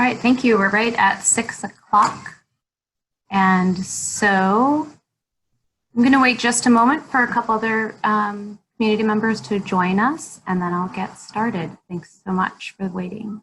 right, thank you. We're right at 6 o'clock. And so I'm going to wait just a moment for a couple other community members to join us, and then I'll get started. Thanks so much for waiting.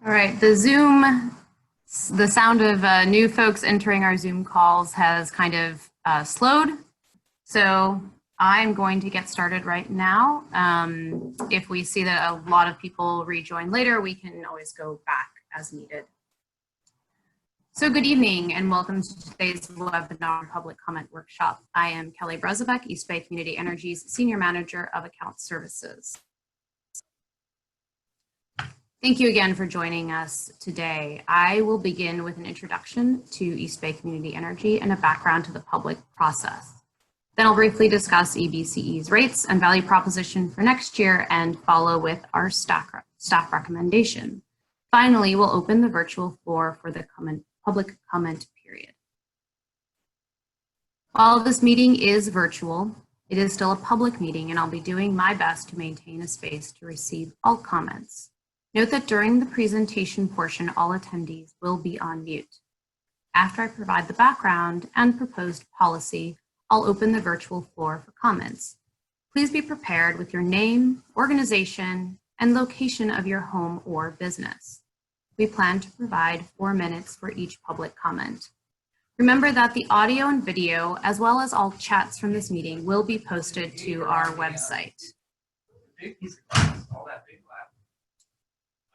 All right, the sound of new folks entering our Zoom calls has kind of slowed. So I'm going to get started right now. If we see that a lot of people rejoin later, we can always go back as needed. So good evening and welcome to today's webinar public comment workshop. I am Kelly Brezovec, East Bay Community Energy's Senior Manager of Account Services. Thank you again for joining us today. I will begin with an introduction to East Bay Community Energy and a background to the public process. Then I'll briefly discuss EBCE's rates and value proposition for next year and follow with our staff recommendation. Finally, we'll open the virtual floor for the public comment period. While this meeting is virtual, it is still a public meeting and I'll be doing my best to maintain a space to receive all comments. Note that during the presentation portion, all attendees will be on mute. After I provide the background and proposed policy, I'll open the virtual floor for comments. Please be prepared with your name, organization, and location of your home or business. We plan to provide 4 minutes for each public comment. Remember that the audio and video, as well as all chats from this meeting, will be posted to our website.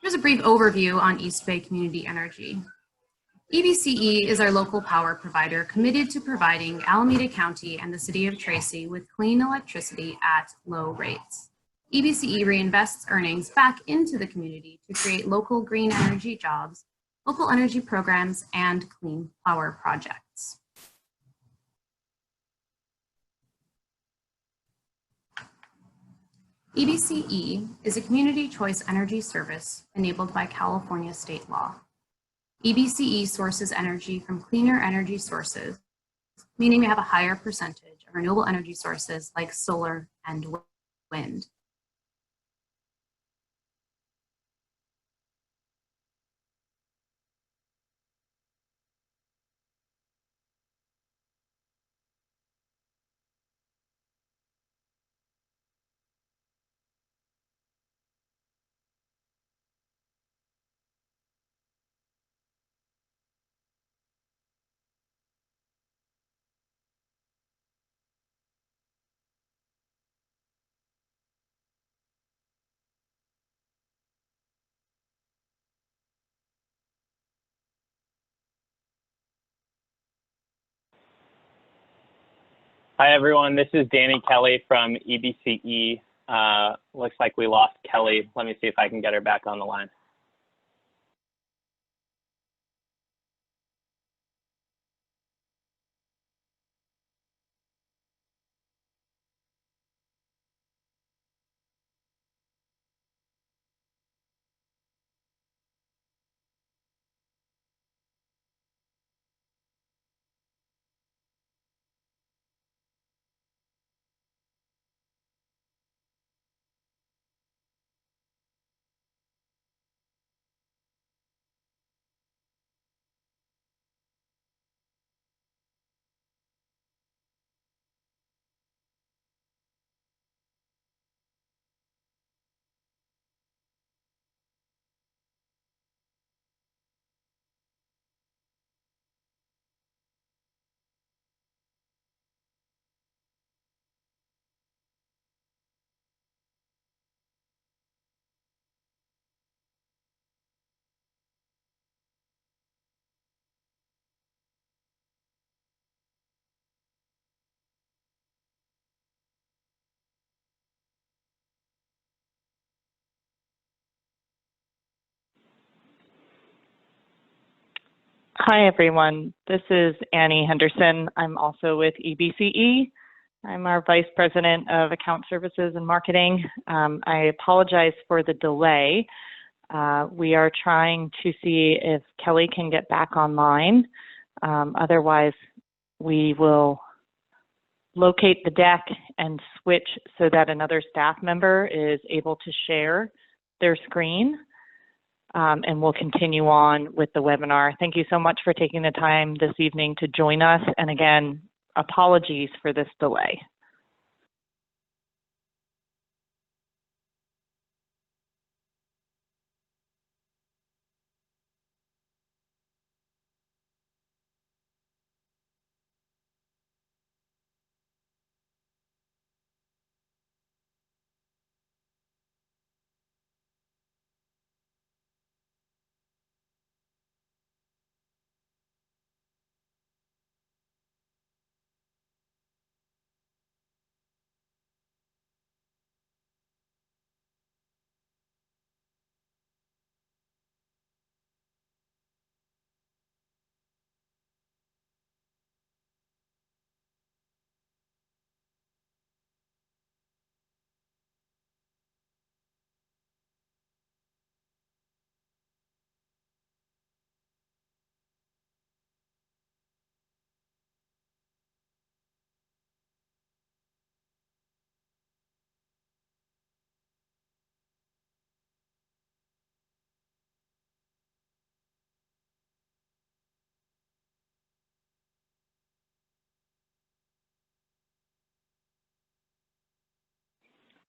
Here's a brief overview on East Bay Community Energy. EBCE is our local power provider committed to providing Alameda County and the City of Tracy with clean electricity at low rates. EBCE reinvests earnings back into the community to create local green energy jobs, local energy programs, and clean power projects. EBCE is a community choice energy service enabled by California state law. EBCE sources energy from cleaner energy sources, meaning we have a higher percentage of renewable energy sources like solar and wind. Hi, everyone. This is Danny Kelly from EBCE. Looks like we lost Kelly. Let me see if I can get her back on the line. Hi, everyone. This is Annie Henderson. I'm also with EBCE. I'm our Vice President of Account Services and Marketing. I apologize for the delay. We are trying to see if Kelly can get back online. Otherwise, we will locate the deck and switch so that another staff member is able to share their screen. And we'll continue on with the webinar. Thank you so much for taking the time this evening to join us. And again, apologies for this delay.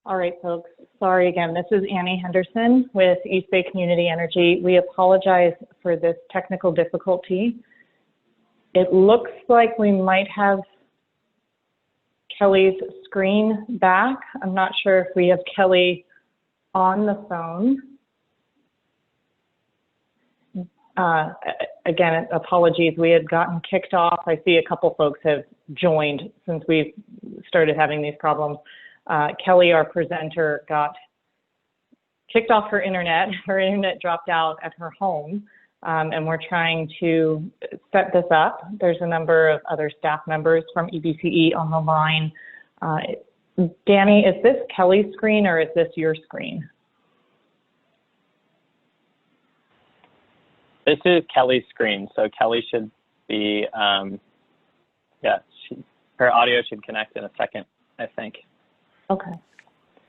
All right, folks. Sorry again. This is Annie Henderson with East Bay Community Energy. We apologize for this technical difficulty. It looks like we might have Kelly's screen back. I'm not sure if we have Kelly on the phone. Again, apologies. We had gotten kicked off. I see a couple folks have joined since we've started having these problems. Kelly, our presenter, got kicked off her internet. Her internet dropped out at her home, and we're trying to set this up. There's a number of other staff members from EBCE on the line. Danny, is this Kelly's screen or is this your screen? This is Kelly's screen, so Kelly should be, yeah, her audio should connect in a second, I think. Okay.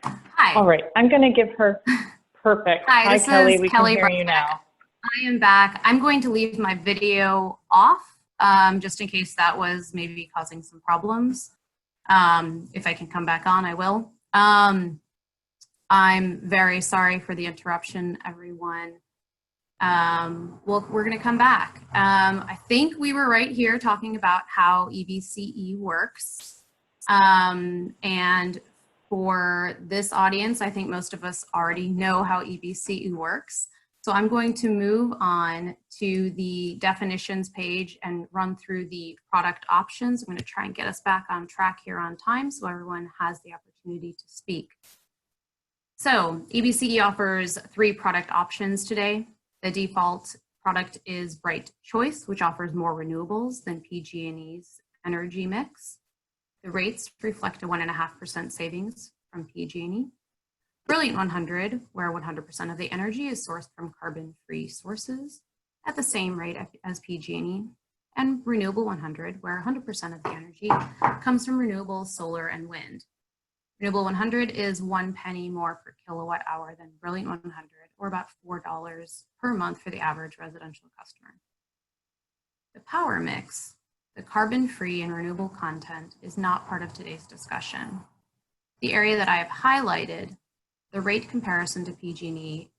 Hi. All right. I'm going to give her perfect. Hi, this Kelly. is We Kelly can hear you now. I am back. I'm going to leave my video off just in case that was maybe causing some problems. If I can come back on, I will. I'm very sorry for the interruption, everyone. Well, we're going to come back. I think we were right here talking about how EBCE works. And for this audience, I think most of us already know how EBCE works. So I'm going to move on to the definitions page and run through the product options. I'm going to try and get us back on track here on time so everyone has the opportunity to speak. So EBCE offers 3 product options today. The default product is Bright Choice, which offers more renewables than PG&E's energy mix. The rates reflect a 1.5% savings from PG&E. Brilliant 100, where 100% of the energy is sourced from carbon-free sources at the same rate as PG&E. And Renewable 100, where 100% of the energy comes from renewables, solar, and wind. Renewable 100 is 1 penny more per kilowatt hour than Brilliant 100, or about $4 per month for the average residential customer. The power mix, the carbon-free and renewable content, is not part of today's discussion. The area that I have highlighted, the rate comparison to PG&E,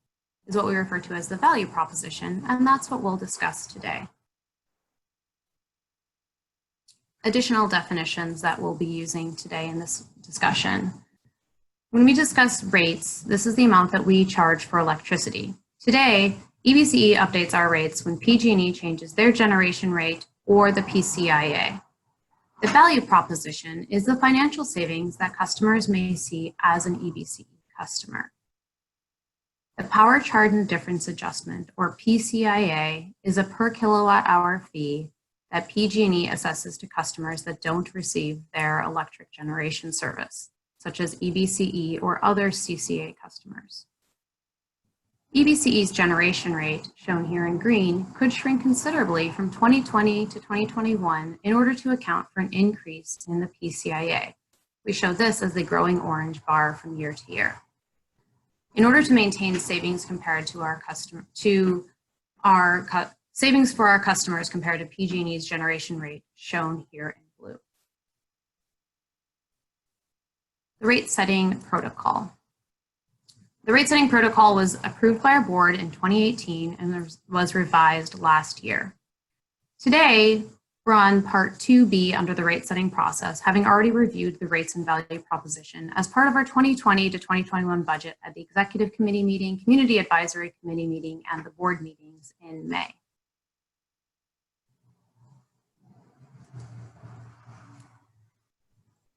is what we refer to as the value proposition, and that's what we'll discuss today. Additional definitions that we'll be using today in this discussion. When we discuss rates, this is the amount that we charge for electricity. Today, EBCE updates our rates when PG&E changes their generation rate or the PCIA. The value proposition is the financial savings that customers may see as an EBCE customer. The power charge and difference adjustment, or PCIA, is a per kilowatt hour fee that PG&E assesses to customers that don't receive their electric generation service, such as EBCE or other CCA customers. EBCE's generation rate, shown here in green, could shrink considerably from 2020 to 2021 in order to account for an increase in the PCIA. We show this as the growing orange bar from year to year. In order to maintain savings compared to savings for our customers compared to PG&E's generation rate, shown here in blue. The rate setting protocol. The rate setting protocol was approved by our board in 2018 and was revised last year. Today, we're on part 2B under the rate setting process, having already reviewed the rates and value proposition as part of our 2020 to 2021 budget at the Executive Committee meeting, Community Advisory Committee meeting, and the board meetings in May.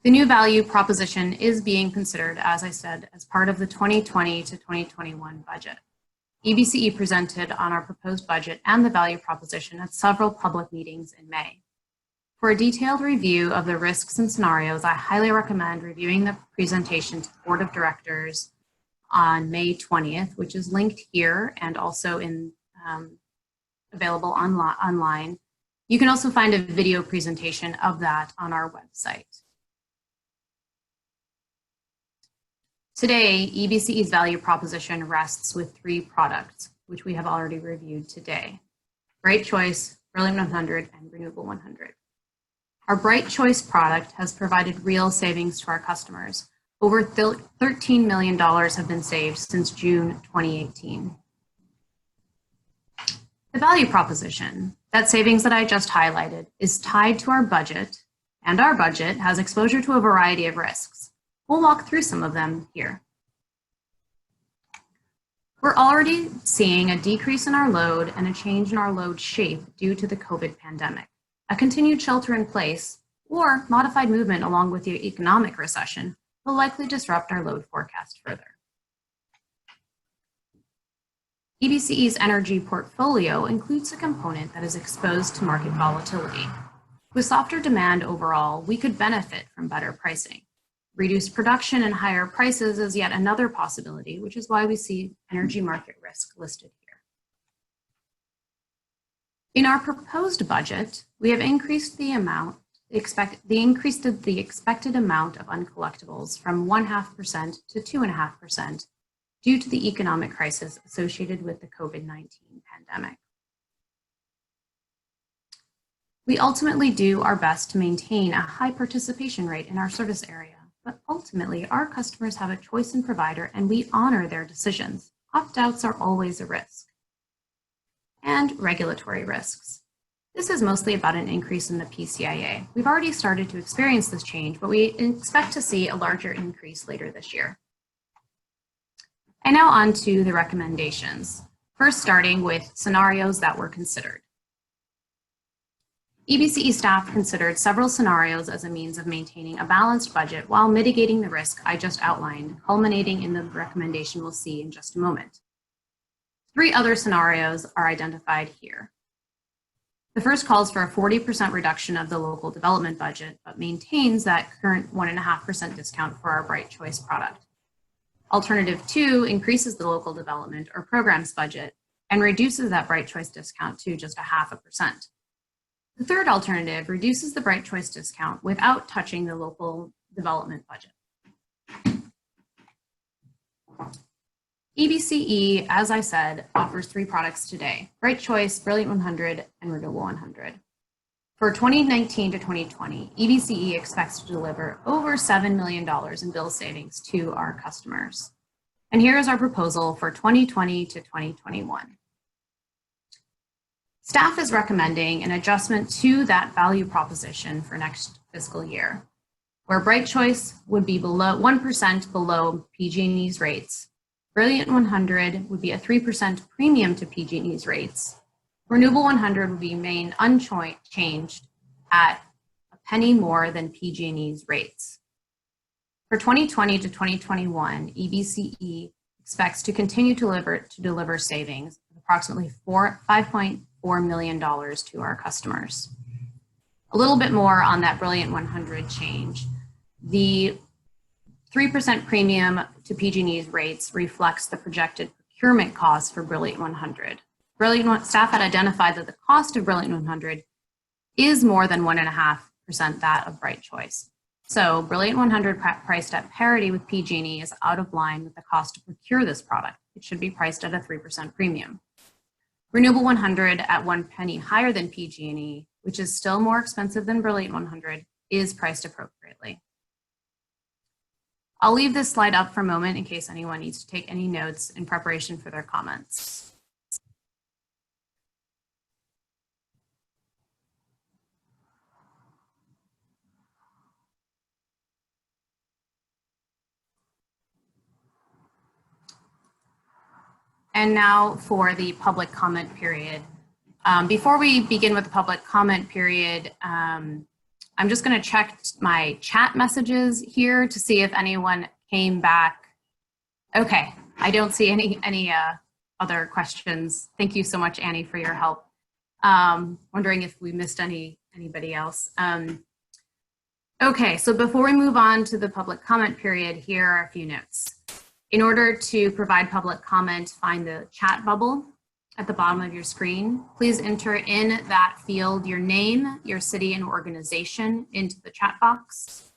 The new value proposition is being considered, as I said, as part of the 2020 to 2021 budget. EBCE presented on our proposed budget and the value proposition at several public meetings in May. For a detailed review of the risks and scenarios, I highly recommend reviewing the presentation to the Board of Directors on May 20th, which is linked here and also available online. You can also find a video presentation of that on our website. Today, EBCE's value proposition rests with 3 products, which we have already reviewed today: Bright Choice, Brilliant 100, and Renewable 100. Our Bright Choice product has provided real savings to our customers. Over $13 million have been saved since June 2018. The value proposition, that savings that I just highlighted, is tied to our budget, and our budget has exposure to a variety of risks. We'll walk through some of them here. We're already seeing a decrease in our load and a change in our load shape due to the COVID pandemic. A continued shelter in place or modified movement along with the economic recession will likely disrupt our load forecast further. EBCE's energy portfolio includes a component that is exposed to market volatility. With softer demand overall, we could benefit from better pricing. Reduced production and higher prices is yet another possibility, which is why we see energy market risk listed here. In our proposed budget, we have increased the expected amount of uncollectibles from 0.5% to 2.5% due to the economic crisis associated with the COVID-19 pandemic. We ultimately do our best to maintain a high participation rate in our service area. But ultimately, our customers have a choice in provider and we honor their decisions. Opt-outs are always a risk. And regulatory risks. This is mostly about an increase in the PCIA. We've already started to experience this change, but we expect to see a larger increase later this year. And now on to the recommendations. First, starting with scenarios that were considered. EBCE staff considered several scenarios as a means of maintaining a balanced budget while mitigating the risk I just outlined, culminating in the recommendation we'll see in just a moment. 3 other scenarios are identified here. The first calls for a 40% reduction of the local development budget, but maintains that current 1.5% discount for our Bright Choice product. Alternative 2 increases the local development or programs budget and reduces that Bright Choice discount to just 0.5%. The third alternative reduces the Bright Choice discount without touching the local development budget. EBCE, as I said, offers 3 products today: Bright Choice, Brilliant 100, and Renewable 100. For 2019 to 2020, EBCE expects to deliver over $7 million in bill savings to our customers. And here is our proposal for 2020 to 2021. Staff is recommending an adjustment to that value proposition for next fiscal year, where Bright Choice would be below 1% below PG&E's rates. Brilliant 100 would be a 3% premium to PG&E's rates. Renewable 100 would remain unchanged at a penny more than PG&E's rates. For 2020 to 2021, EBCE expects to continue to deliver savings of approximately $5.4 million to our customers. A little bit more on that Brilliant 100 change. The 3% premium to PG&E's rates reflects the projected procurement costs for Brilliant 100. Staff had identified that the cost of Brilliant 100 is more than 1.5% that of Bright Choice. So Brilliant 100 priced at parity with PG&E is out of line with the cost to procure this product. It should be priced at a 3% premium. Renewable 100 at 1 penny higher than PG&E, which is still more expensive than Brilliant 100, is priced appropriately. I'll leave this slide up for a moment in case anyone needs to take any notes in preparation for their comments. And now for the public comment period. Before we begin with the public comment period, I'm just going to check my chat messages here to see if anyone came back. Okay, I don't see any other questions. Thank you so much, Annie, for your help. Wondering if we missed anybody else. Okay, so before we move on to the public comment period, here are a few notes. In order to provide public comment, find the chat bubble at the bottom of your screen. Please enter in that field your name, your city, and organization into the chat box.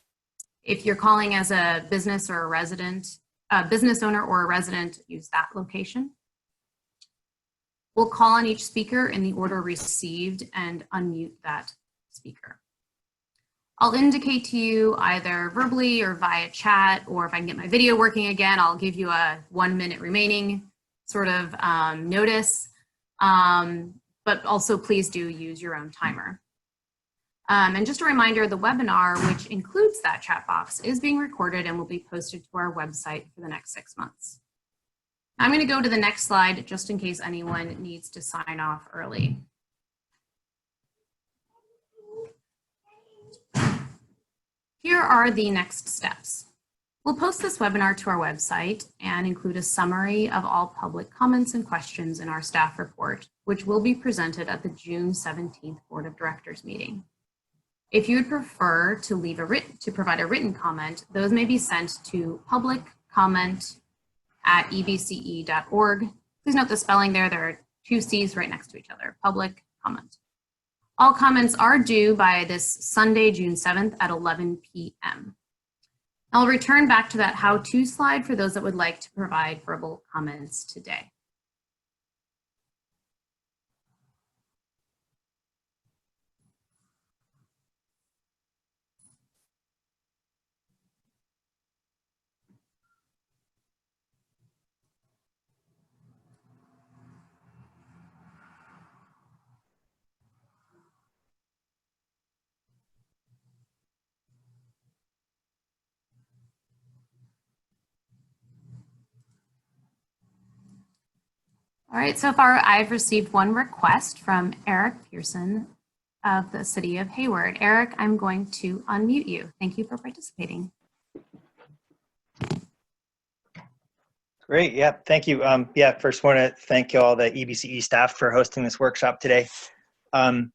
If you're calling as a business or a resident, a business owner or a resident, use that location. We'll call on each speaker in the order received and unmute that speaker. I'll indicate to you either verbally or via chat, or if I can get my video working again, I'll give you a 1 minute remaining sort of notice. But also please do use your own timer. And just a reminder, the webinar, which includes that chat box, is being recorded and will be posted to our website for the next 6 months. I'm going to go to the next slide just in case anyone needs to sign off early. Here are the next steps. We'll post this webinar to our website and include a summary of all public comments and questions in our staff report, which will be presented at the June 17th Board of Directors meeting. If you would prefer to provide a written comment, those may be sent to publiccomment@ebce.org. Please note the spelling there. There are 2 C's right next to each other, public comment. All comments are due by this Sunday, June 7th at 11 p.m. I'll return back to that how-to slide for those that would like to provide verbal comments today. All right, so far I've received 1 request from Eric Pearson of the City of Hayward. Eric, I'm going to unmute you. Thank you for participating. Great, yeah, thank you. First want to thank all the EBCE staff for hosting this workshop today. So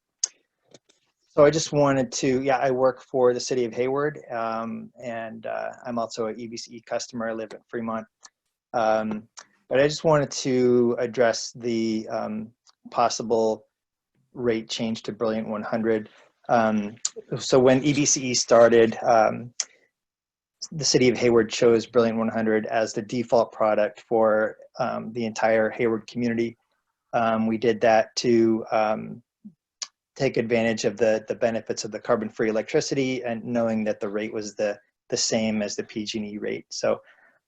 I just wanted to, I work for the City of Hayward, and I'm also an EBCE customer. I live in Fremont. But I just wanted to address the possible rate change to Brilliant 100. So when EBCE started, the City of Hayward chose Brilliant 100 as the default product for the entire Hayward community. We did that to take advantage of the benefits of the carbon-free electricity and knowing that the rate was the same as the PG&E rate. So,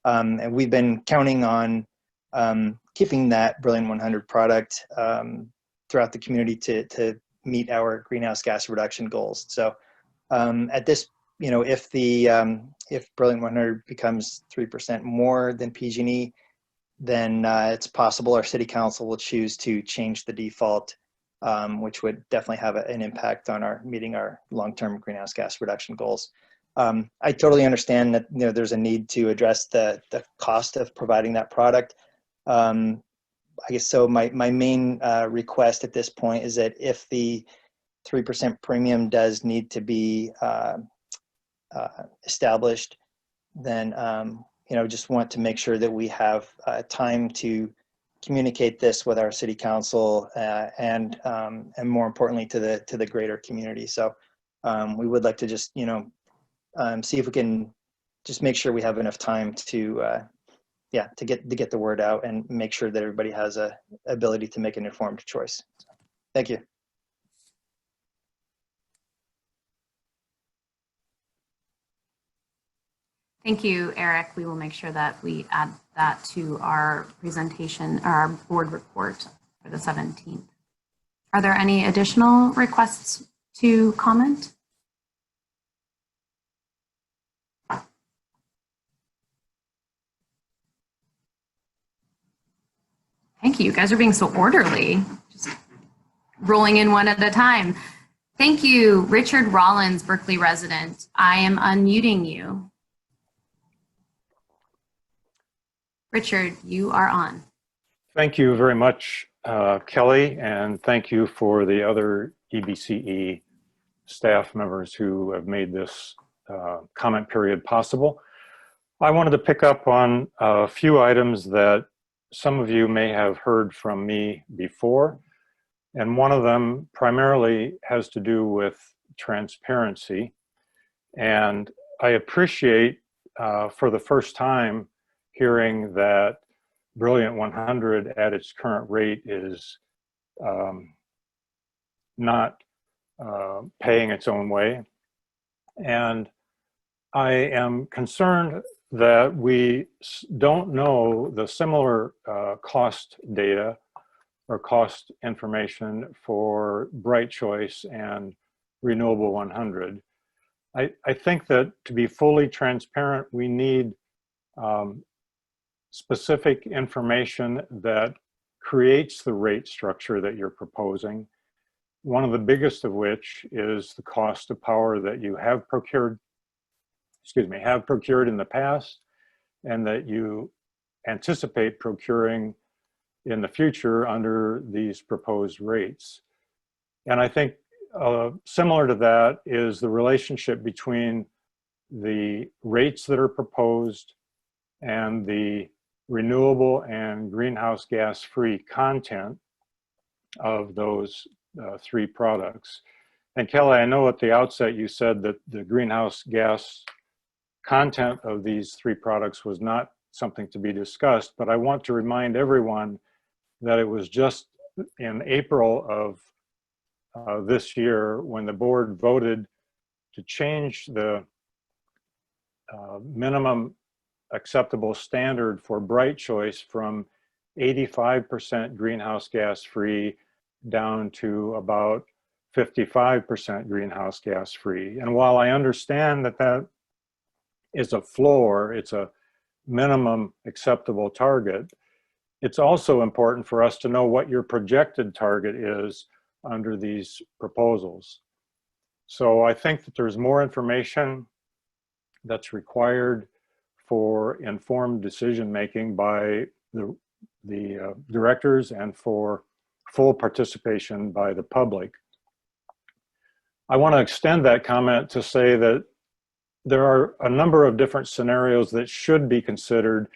and we've been counting on keeping that Brilliant 100 product throughout the community to meet our greenhouse gas reduction goals. So at this, if Brilliant 100 becomes 3% more than PG&E, then it's possible our city council will choose to change the default, which would definitely have an impact on meeting our long-term greenhouse gas reduction goals. I totally understand that there's a need to address the cost of providing that product. I guess so. My main request at this point is that if the 3% premium does need to be established, then just want to make sure that we have time to communicate this with our city council and more importantly to the greater community. So we would like to just see if we can just make sure we have enough time to to get the word out and make sure that everybody has a ability to make an informed choice. So, thank you. Thank you, Eric. We will make sure that we add that to our presentation, our board report for the 17th. Are there any additional requests to comment? Thank you. You guys are being so orderly, just rolling in one at a time. Thank you, Richard Rollins, Berkeley resident. I am unmuting you. Richard, you are on. Thank you very much, Kelly, and thank you for the other EBCE staff members who have made this comment period possible. I wanted to pick up on a few items that some of you may have heard from me before, and one of them primarily has to do with transparency. And I appreciate for the first time hearing that Brilliant 100 at its current rate is not paying its own way. And I am concerned that we don't know the similar cost data or cost information for Bright Choice and Renewable 100. I think that to be fully transparent, we need specific information that creates the rate structure that you're proposing. One of the biggest of which is the cost of power that you have procured in the past and that you anticipate procuring in the future under these proposed rates. And I think similar to that is the relationship between the rates that are proposed and the renewable and greenhouse gas free content of those three products. And Kelly, I know at the outset you said that the greenhouse gas content of these three products was not something to be discussed, but I want to remind everyone that it was just in April of this year when the board voted to change the minimum acceptable standard for Bright Choice from 85% greenhouse gas free down to about 55% greenhouse gas free. And while I understand that that is a floor, it's a minimum acceptable target, it's also important for us to know what your projected target is under these proposals. So I think that there's more information that's required for informed decision-making by the directors and for full participation by the public. I want to extend that comment to say that there are a number of different scenarios that should be considered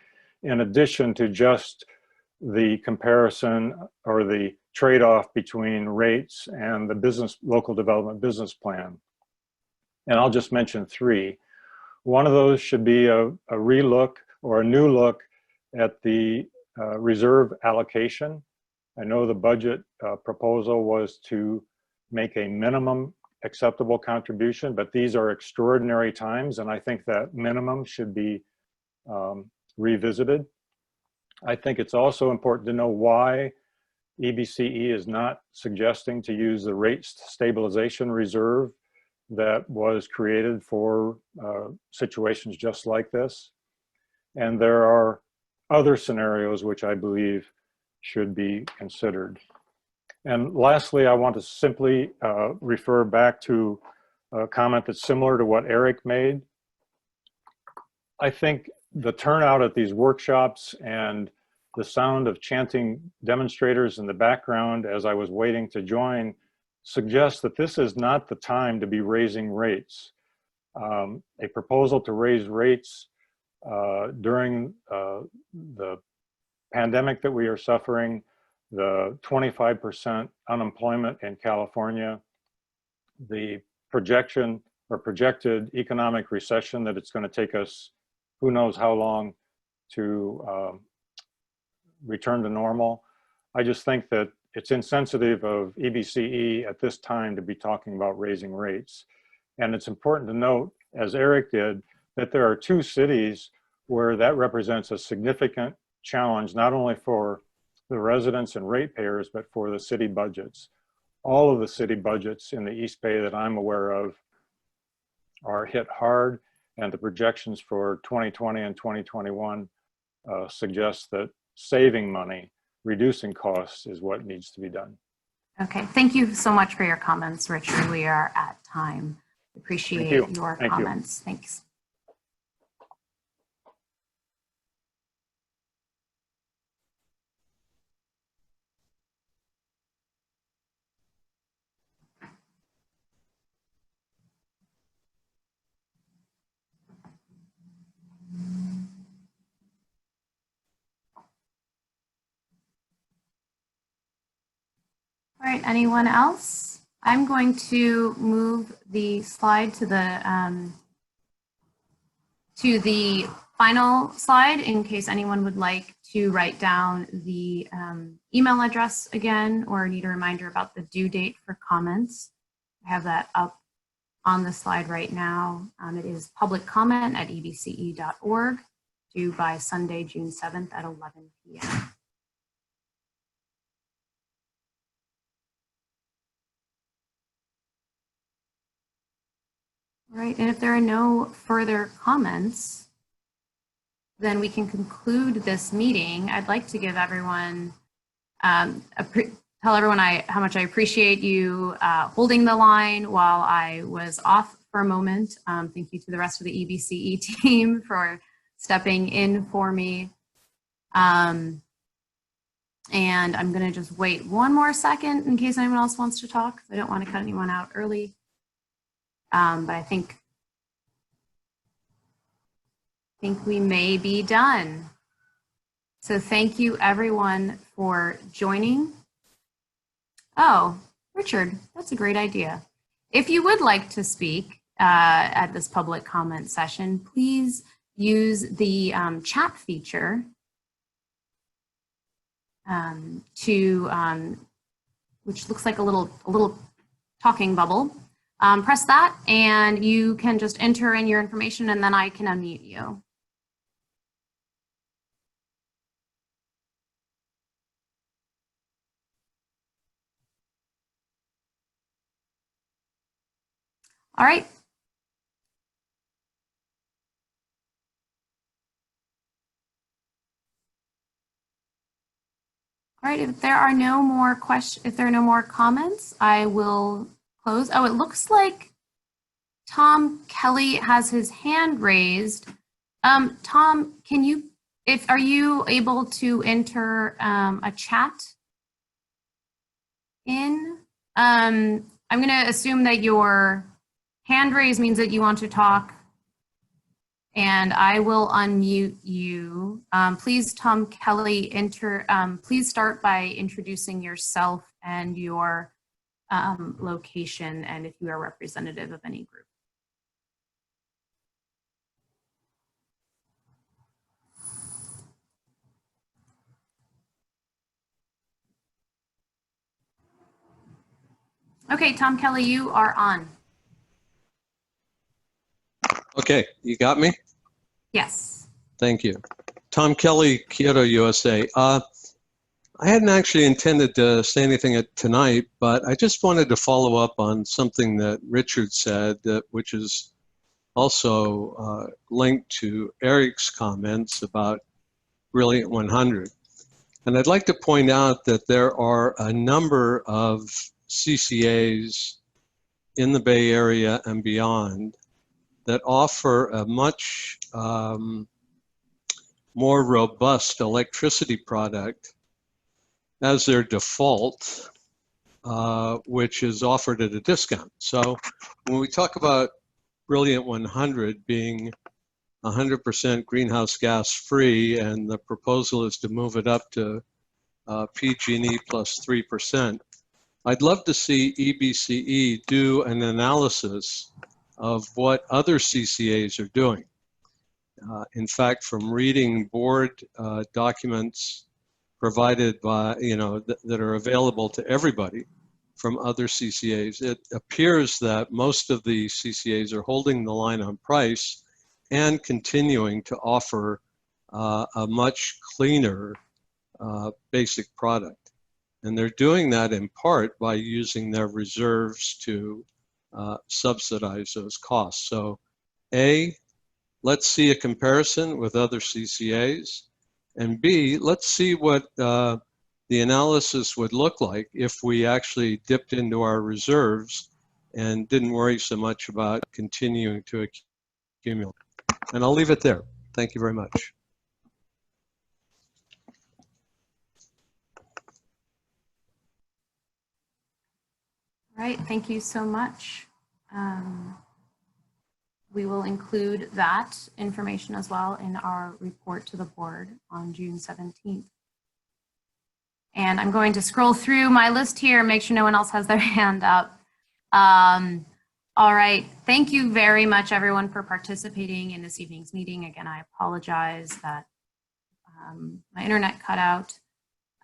in addition to just the comparison or the trade-off between rates and the local development business plan. And I'll just mention three. One of those should be a relook or a new look at the reserve allocation. I know the budget proposal was to make a minimum acceptable contribution, but these are extraordinary times, and I think that minimum should be revisited. I think it's also important to know why EBCE is not suggesting to use the rate stabilization reserve that was created for situations just like this. And there are other scenarios which I believe should be considered. And lastly, I want to simply refer back to a comment that's similar to what Eric made. I think the turnout at these workshops and the sound of chanting demonstrators in the background as I was waiting to join suggests that this is not the time to be raising rates. A proposal to raise rates during the pandemic that we are suffering, the 25% unemployment in California, the projection or projected economic recession that it's going to take us who knows how long to return to normal. I just think that it's insensitive of EBCE at this time to be talking about raising rates. And it's important to note, as Eric did, that there are 2 cities where that represents a significant challenge, not only for the residents and ratepayers, but for the city budgets. All of the city budgets in the East Bay that I'm aware of are hit hard, and the projections for 2020 and 2021 suggest that saving money, reducing costs is what needs to be done. Okay, thank you so much for your comments, Richard. We are at time. Appreciate your comments. Thanks. All right, anyone else? I'm going to move the slide to the final slide in case anyone would like to write down the email address again or need a reminder about the due date for comments. I have that up on the slide right now. It is public comment at ebce.org, due by Sunday, June 7th at 11 p.m. All right, and if there are no further comments, then we can conclude this meeting. I'd like to give everyone, tell everyone how much I appreciate you holding the line while I was off for a moment. Thank you to the rest of the EBCE team for stepping in for me. And I'm gonna just wait one more second in case anyone else wants to talk. I don't want to cut anyone out early. But I think we may be done. So thank you everyone for joining. Oh, Richard, that's a great idea. If you would like to speak at this public comment session, please use the chat feature which looks like a little talking bubble. Press that and you can just enter in your information and then I can unmute you. All right. All right, if there are no more questions, if there are no more comments, I will close. Oh, it looks like Tom Kelly has his hand raised. Tom, can you, are you able to enter a chat in? I'm going to assume that your hand raise means that you want to talk, and I will unmute you. Please, Tom Kelly, please start by introducing yourself and your location, and if you are representative of any group. Okay, Tom Kelly, you are on. Okay, you got me? Yes. Thank you. Tom Kelly, Kyoto, USA. I hadn't actually intended to say anything tonight, but I just wanted to follow up on something that Richard said, which is also linked to Eric's comments about Brilliant 100. And I'd like to point out that there are a number of CCAs in the Bay Area and beyond that offer a much more robust electricity product as their default, which is offered at a discount. So when we talk about Brilliant 100 being 100% greenhouse gas free, and the proposal is to move it up to PG&E plus 3%, I'd love to see EBCE do an analysis of what other CCAs are doing. In fact, from reading board documents provided by, that are available to everybody from other CCAs, it appears that most of the CCAs are holding the line on price and continuing to offer a much cleaner basic product. And they're doing that in part by using their reserves to subsidize those costs. So A, let's see a comparison with other CCAs, and B, let's see what the analysis would look like if we actually dipped into our reserves and didn't worry so much about continuing to accumulate. And I'll leave it there. Thank you very much. All right, thank you so much. We will include that information as well in our report to the board on June 17th. And I'm going to scroll through my list here and make sure no one else has their hand up. All right, thank you very much, everyone, for participating in this evening's meeting. Again, I apologize that my internet cut out.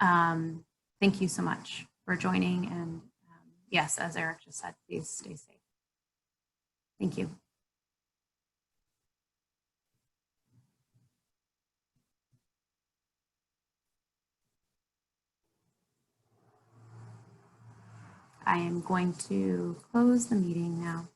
Thank you so much for joining. And yes, as Eric just said, please stay safe. Thank you. I am going to close the meeting now.